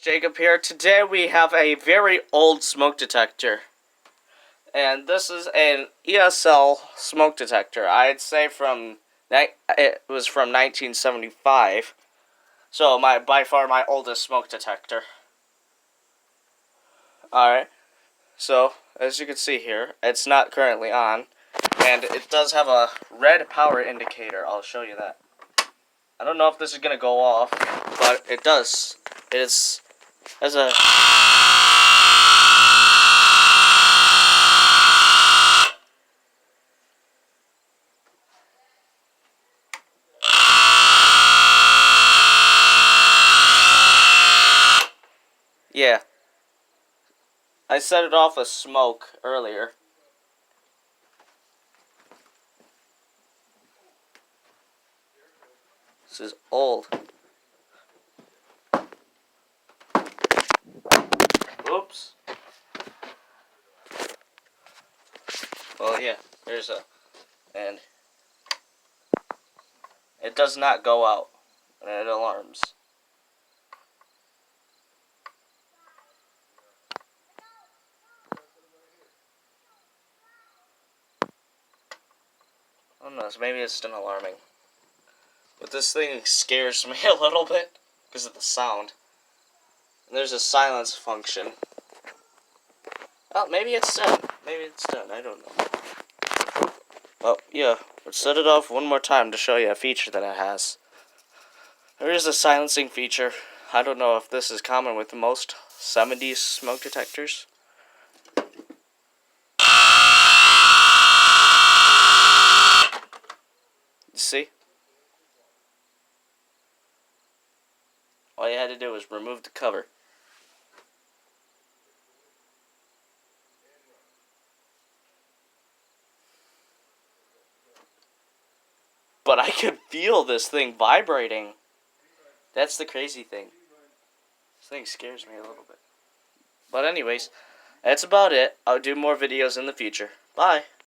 Jacob here. Today we have a very old smoke detector. And this is an ESL smoke detector. I'd say it was from 1975. So by far my oldest smoke detector. Alright. So, as you can see here, it's not currently on. And it does have a red power indicator. I'll show you that. I don't know if this is going to go off, but it does. It has a... Yeah. I set it off with smoke earlier. This is old. Oops. Well, yeah, and it does not go out, and it alarms. I don't know, maybe it's still alarming. But this thing scares me a little bit because of the sound. And there's a silence function. Oh, maybe it's done. Maybe it's done. I don't know. Oh, yeah. Let's set it off one more time to show you a feature that it has. There is a silencing feature. I don't know if this is common with most 70s smoke detectors. You see? All you had to do was remove the cover. But I could feel this thing vibrating. That's the crazy thing. This thing scares me a little bit. But anyways, that's about it. I'll do more videos in the future. Bye.